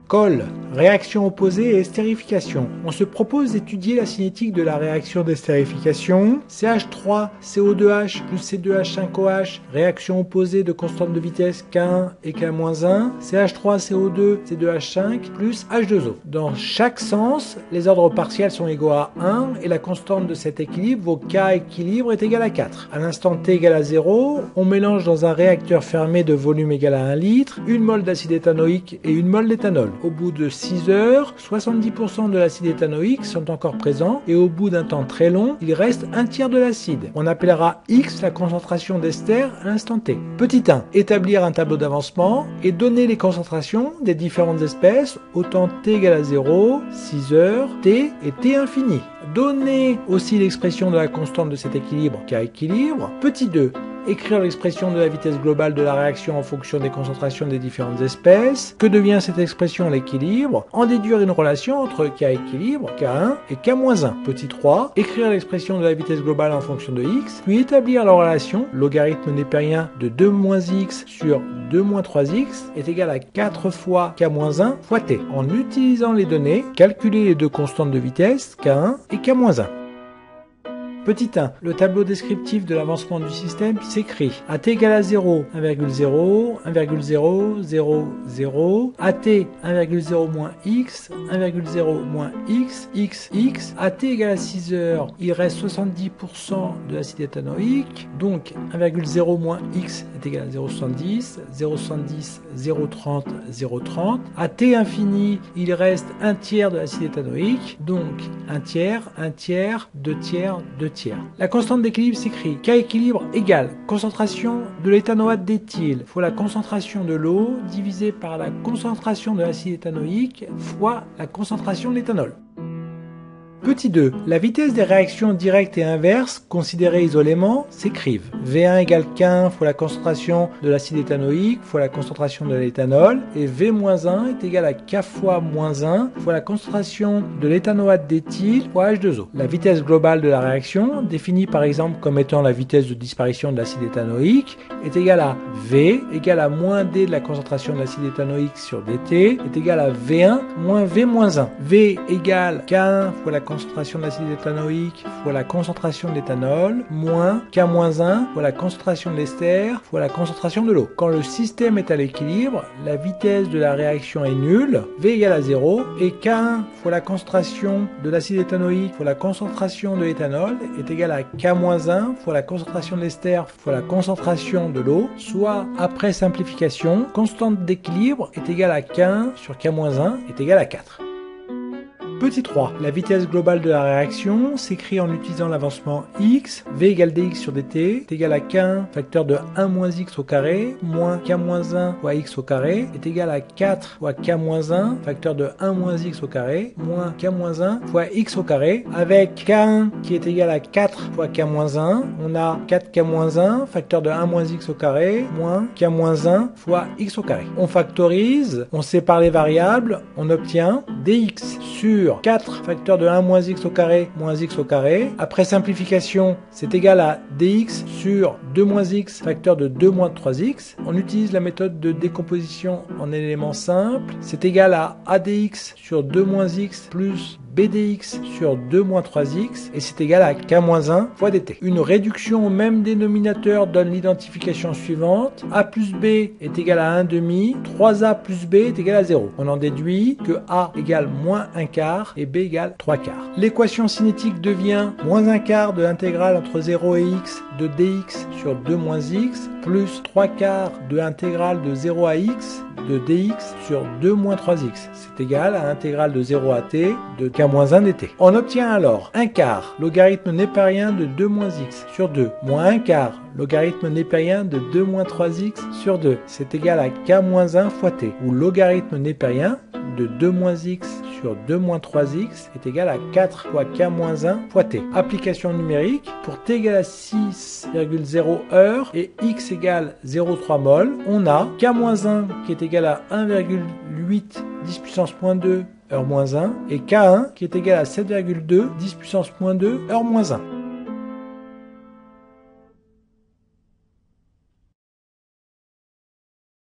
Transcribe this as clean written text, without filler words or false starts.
Colle, réaction opposée et estérification. On se propose d'étudier la cinétique de la réaction d'estérification. CH3CO2H plus C2H5OH, réaction opposée de constante de vitesse K1 et K-1. CH3CO2 C2H5 plus H2O. Dans chaque sens, les ordres partiels sont égaux à 1 et la constante de cet équilibre vaut K équilibre est égal à 4. À l'instant T égal à 0, on mélange dans un réacteur fermé de volume égal à 1 litre, une mole d'acide éthanoïque et une mole d'éthanol. Au bout de 6 heures, 70% de l'acide éthanoïque sont encore présents et au bout d'un temps très long, il reste un tiers de l'acide. On appellera X la concentration d'ester à l'instant T. Petit 1. Établir un tableau d'avancement et donner les concentrations des différentes espèces au temps T égale à 0, 6 heures, T et T infini. Donner aussi l'expression de la constante de cet équilibre, K équilibre. Petit 2. Écrire l'expression de la vitesse globale de la réaction en fonction des concentrations des différentes espèces. Que devient cette expression à l'équilibre? En déduire une relation entre K équilibre, K1 et K-1. Petit 3. Écrire l'expression de la vitesse globale en fonction de X, puis établir la relation logarithme népérien de 2-X sur 2-3X est égal à 4 fois K-1 fois T. En utilisant les données, calculer les deux constantes de vitesse, K1 et K-1. Petit 1. Le tableau descriptif de l'avancement du système s'écrit à t égale à 0, 1,0, 1,0, 0, 0, à t 1,0 moins x, 1,0 moins x, x, x, à t égale à 6 heures, il reste 70% de l'acide éthanoïque, donc 1,0 moins x est égal à 0,70, 0,70, 0,30, 0,30, à t infini, il reste un tiers de l'acide éthanoïque, donc un tiers, 2 tiers, 2 tiers. La constante d'équilibre s'écrit K équilibre égale concentration de l'éthanoate d'éthyle fois la concentration de l'eau divisé par la concentration de l'acide éthanoïque fois la concentration de l'éthanol. Petit 2. La vitesse des réactions directes et inverses, considérées isolément, s'écrivent V1 égale K1 fois la concentration de l'acide éthanoïque fois la concentration de l'éthanol et V-1 est égal à K fois moins 1 fois la concentration de l'éthanoate d'éthyle fois H2O. La vitesse globale de la réaction, définie par exemple comme étant la vitesse de disparition de l'acide éthanoïque, est égale à V égale à moins D de la concentration de l'acide éthanoïque sur dt est égal à V1 moins V-1. V égale K1 fois la concentration de l'acide éthanoïque fois la concentration d'éthanol moins K-1 fois la concentration de l'ester fois la concentration de l'eau. Quand le système est à l'équilibre, la vitesse de la réaction est nulle, V égale à 0 et K1 fois la concentration de l'acide éthanoïque fois la concentration de l'éthanol est égal à K-1 fois la concentration de l'ester fois la concentration de l'eau, soit après simplification, constante d'équilibre est égale à K1 sur K-1 est égal à 4. Petit 3. La vitesse globale de la réaction s'écrit en utilisant l'avancement x, v égale dx sur dt, est égal à k1 facteur de 1 moins x au carré, moins k-1 fois x au carré, est égal à 4 fois k-1 facteur de 1 moins x au carré, moins k-1 fois x au carré, avec k1 qui est égal à 4 fois k-1, on a 4k-1 facteur de 1 moins x au carré, moins k-1 fois x au carré. On factorise, on sépare les variables, on obtient dx sur 4 facteur de 1 moins x au carré moins x au carré. Après simplification, c'est égal à dx sur 2 moins x facteur de 2 moins 3x. On utilise la méthode de décomposition en éléments simples. C'est égal à adx sur 2 moins x plus bdx sur 2 moins 3x et c'est égal à k-1 fois dt. Une réduction au même dénominateur donne l'identification suivante. A plus b est égal à 1 demi, 3a plus b est égal à 0. On en déduit que a égale moins 1 quart et b égale 3 quarts. L'équation cinétique devient moins 1 quart de l'intégrale entre 0 et x de dx sur 2 moins x plus 3 quarts de l'intégrale de 0 à x de dx sur 2 moins 3x. C'est égal à l'intégrale de 0 à t de k-1 dt. On obtient alors 1 quart logarithme népérien de 2 moins x sur 2 moins 1 quart logarithme népérien de 2 moins 3x sur 2. C'est égal à k-1 fois t, où logarithme népérien de 2 moins x sur 2 moins 3x est égal à 4 fois k-1 fois t. Application numérique, pour t égale à 6,0 heures et x égale 0,3 mol, on a k-1 qui est égal à 1,8 10 puissance moins 2 heure moins 1 et k1 qui est égal à 7,2 10 puissance moins 2 heure moins 1.